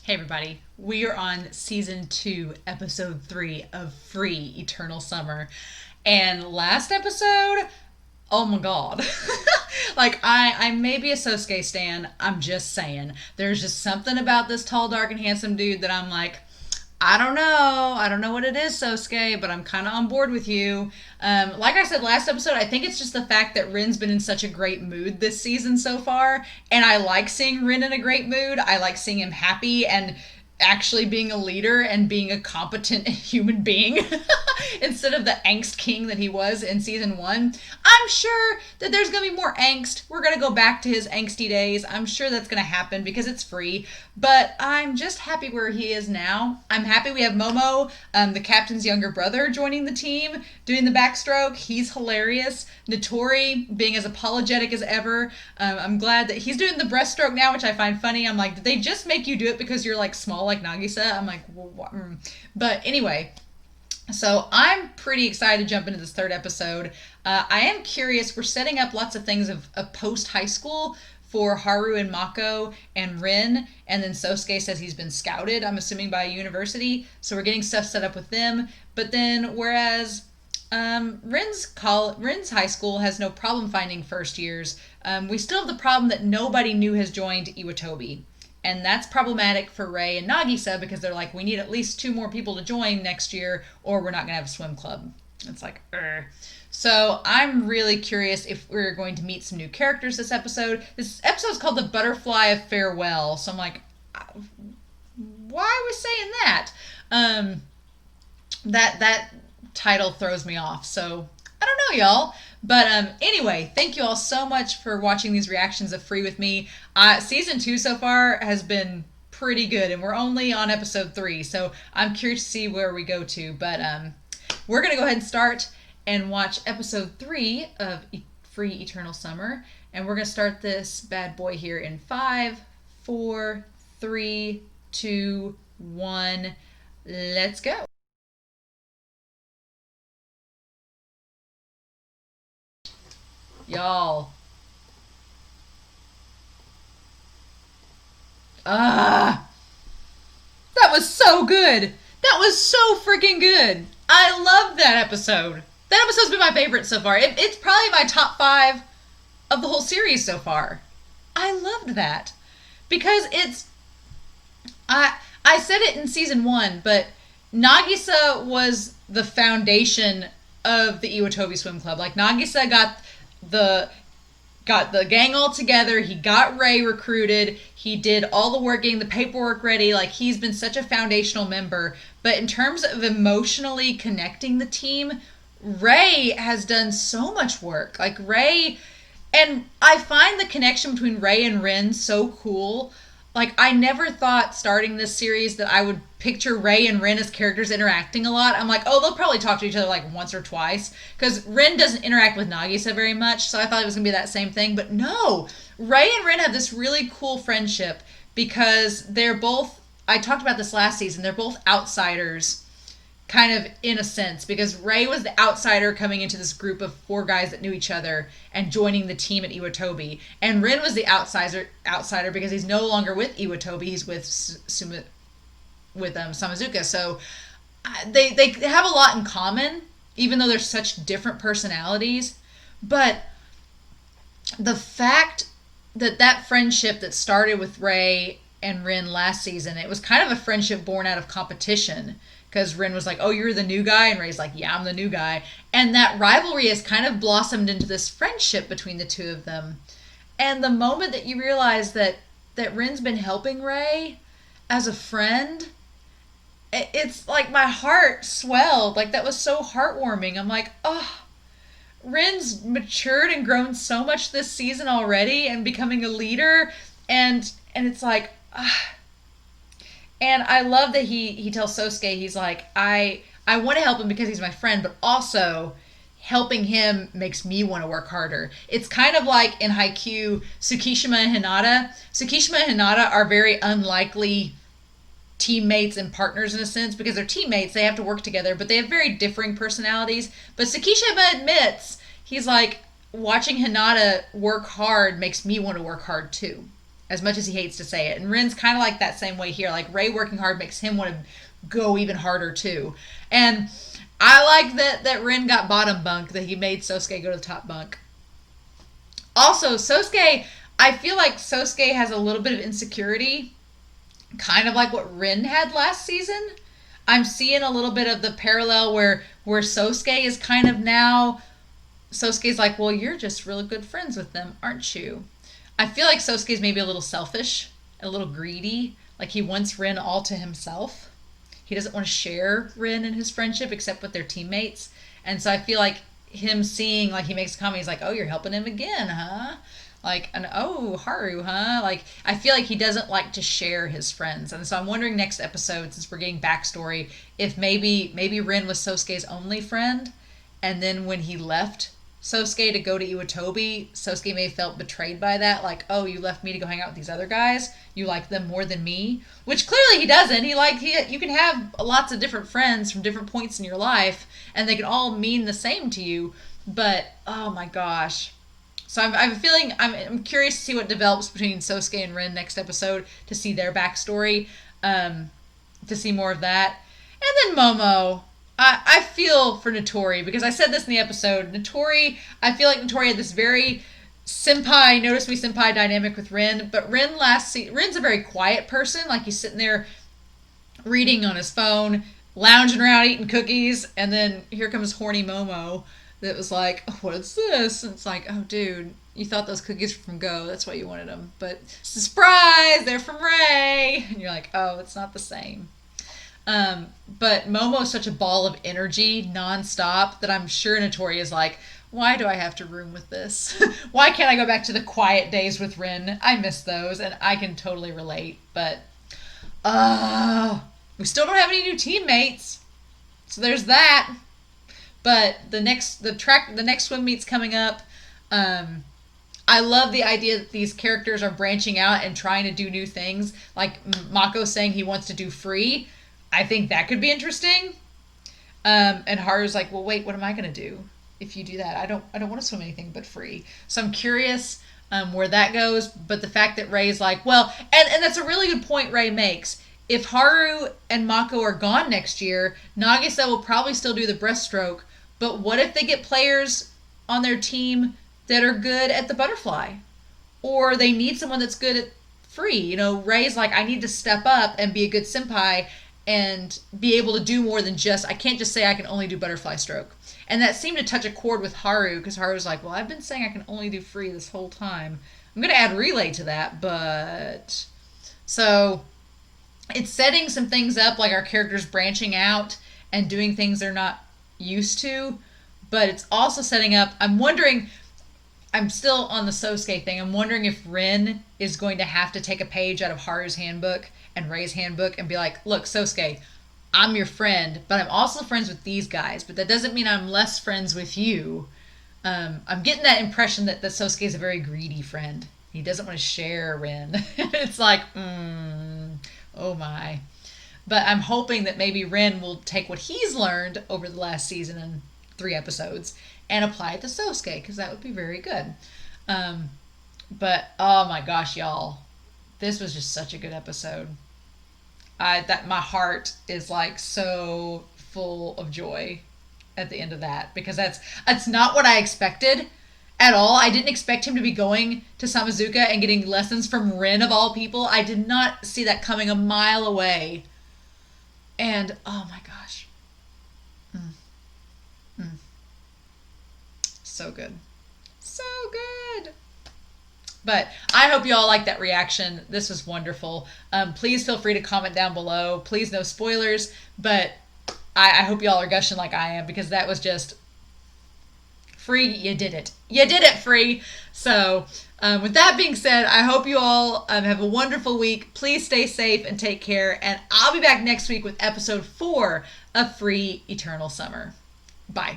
Hey everybody, we are on season 2, episode 3 of Free Eternal Summer. And last episode, oh my god. I may be a Sosuke stan, I'm just saying. There's just something about this tall, dark, and handsome dude that I'm like, I don't know. I don't know what it is, Sosuke, but I'm kind of on board with you. Like I said last episode, I think it's just the fact that Rin's been in such a great mood this season so far. And I like seeing Rin in a great mood. I like seeing him happy and actually being a leader and being a competent human being instead of the angst king that he was in season 1. I'm sure that there's going to be more angst. We're going to go back to his angsty days. I'm sure that's going to happen because it's free. But I'm just happy where he is now. I'm happy we have Momo, the captain's younger brother, joining the team, doing the backstroke. He's hilarious. Notori being as apologetic as ever. I'm glad that he's doing the breaststroke now, which I find funny. I'm like, did they just make you do it because you're like small like Nagisa? I'm like, but anyway. So I'm pretty excited to jump into this third episode. I am curious. We're setting up lots of things of post high school for Haru and Mako and Rin, and then Sosuke says he's been scouted, I'm assuming by a university, so we're getting stuff set up with them. But then whereas Rin's high school has no problem finding first years, we still have the problem that nobody new has joined Iwatobi. And that's problematic for Rei and Nagisa because they're like, we need at least 2 more people to join next year or we're not going to have a swim club. It's like, So I'm really curious if we're going to meet some new characters this episode. This episode is called The Butterfly of Farewell. So I'm like, why are we saying that? That title throws me off. So I don't know, y'all. But anyway, thank you all so much for watching these reactions of Free with me. Season 2 so far has been pretty good, and we're only on episode 3, so I'm curious to see where we go to. But we're going to go ahead and start and watch episode 3 of Free Eternal Summer, and we're going to start this bad boy here in 5, 4, 3, 2, 1. Let's go. Y'all. That was so good. That was so freaking good. I loved that episode. That episode's been my favorite so far. It's probably my top 5 of the whole series so far. I loved that. Because it's... I said it in season 1, but Nagisa was the foundation of the Iwatobi Swim Club. Like, Nagisa got the gang all together. He got Rei recruited. He did all the work, getting the paperwork ready. Like, he's been such a foundational member. But in terms of emotionally connecting the team, Rei has done so much work. Like, Rei... And I find the connection between Rei and Rin so cool. Like, I never thought starting this series that I would picture Rei and Rin as characters interacting a lot. I'm like, oh, they'll probably talk to each other like once or twice. Because Rin doesn't interact with Nagisa very much, so I thought it was going to be that same thing. But no! Rei and Rin have this really cool friendship because they're both... I talked about this last season. They're both outsiders, kind of in a sense, because Rei was the outsider coming into this group of 4 guys that knew each other and joining the team at Iwatobi. And Rin was the outsider because he's no longer with Iwatobi. He's with Samazuka. So they have a lot in common, even though they're such different personalities. But the fact that friendship that started with Rei and Rin last season, it was kind of a friendship born out of competition. Because Rin was like, oh, you're the new guy? And Rei's like, yeah, I'm the new guy. And that rivalry has kind of blossomed into this friendship between the two of them. And the moment that you realize that Rin's been helping Rei as a friend, it's like my heart swelled. Like, that was so heartwarming. I'm like, oh, Rin's matured and grown so much this season already and becoming a leader. And it's like, And I love that he tells Sosuke, he's like, I want to help him because he's my friend, but also helping him makes me want to work harder. It's kind of like in Haikyuu, Tsukishima and Hinata. Tsukishima and Hinata are very unlikely teammates and partners in a sense because they're teammates. They have to work together, but they have very differing personalities. But Tsukishima admits, he's like, watching Hinata work hard makes me want to work hard too. as much as he hates to say it. And Rin's kind of like that same way here. Like, Ray working hard makes him want to go even harder, too. And I like that Rin got bottom bunk, that he made Sosuke go to the top bunk. Also, Sosuke, I feel like Sosuke has a little bit of insecurity, kind of like what Rin had last season. I'm seeing a little bit of the parallel where Sosuke is kind of now... Sosuke's like, well, you're just really good friends with them, aren't you? I feel like Sosuke's maybe a little selfish, a little greedy. Like, he wants Rin all to himself. He doesn't want to share Rin and his friendship except with their teammates. And so I feel like him seeing, like, he makes a comment, he's like, oh, you're helping him again, huh? Like, and oh, Haru, huh? Like, I feel like he doesn't like to share his friends. And so I'm wondering next episode, since we're getting backstory, if maybe Rin was Sosuke's only friend, and then when he left Sosuke to go to Iwatobi, Sosuke may have felt betrayed by that. Like, oh, you left me to go hang out with these other guys? You like them more than me? Which clearly he doesn't. You can have lots of different friends from different points in your life, and they can all mean the same to you. But, oh my gosh. So I'm curious to see what develops between Sosuke and Rin next episode, to see their backstory, to see more of that. And then Momo. I feel for Notori, because I said this in the episode. I feel like Notori had this very senpai, notice me senpai dynamic with Rin, but Rin's a very quiet person. Like, he's sitting there reading on his phone, lounging around eating cookies, and then here comes horny Momo that was like, oh, what's this? And it's like, oh, dude, you thought those cookies were from Go. That's why you wanted them. But surprise, they're from Ray. And you're like, oh, it's not the same. But Momo is such a ball of energy nonstop that I'm sure Notori is like, why do I have to room with this? Why can't I go back to the quiet days with Rin? I miss those, and I can totally relate. But, we still don't have any new teammates. So there's that. But the next swim meet's coming up. I love the idea that these characters are branching out and trying to do new things. Like Mako saying he wants to do free. I think that could be interesting. And Haru's like, well, wait, what am I going to do if you do that? I don't want to swim anything but free. So I'm curious where that goes. But the fact that Ray's like, well, and that's a really good point Ray makes. If Haru and Mako are gone next year, Nagisa will probably still do the breaststroke. But what if they get players on their team that are good at the butterfly? Or they need someone that's good at free. You know, Ray's like, I need to step up and be a good senpai and be able to do more than I can't just say I can only do butterfly stroke. And that seemed to touch a chord with Haru, because Haru's like, well, I've been saying I can only do free this whole time. I'm going to add relay to that, but... So, it's setting some things up, like our characters branching out and doing things they're not used to, but it's also setting up... I'm still on the Sosuke thing. I'm wondering if Rin is going to have to take a page out of Haru's handbook and Ray's handbook and be like, look, Sosuke, I'm your friend, but I'm also friends with these guys, but that doesn't mean I'm less friends with you. I'm getting that impression that Sosuke is a very greedy friend. He doesn't want to share Rin. It's like, oh my. But I'm hoping that maybe Rin will take what he's learned over the last season and 3 episodes and apply it to Sosuke, because that would be very good. But, oh my gosh, y'all. This was just such a good episode. My heart is like so full of joy at the end of that, because that's not what I expected at all. I didn't expect him to be going to Samazuka and getting lessons from Rin of all people. I did not see that coming a mile away. And oh my gosh. So good. So good. But I hope you all like that reaction. This was wonderful. Please feel free to comment down below. Please no spoilers. But I hope you all are gushing like I am, because that was just... Free, you did it. You did it, Free. So, with that being said, I hope you all have a wonderful week. Please stay safe and take care. And I'll be back next week with episode 4 of Free Eternal Summer. Bye.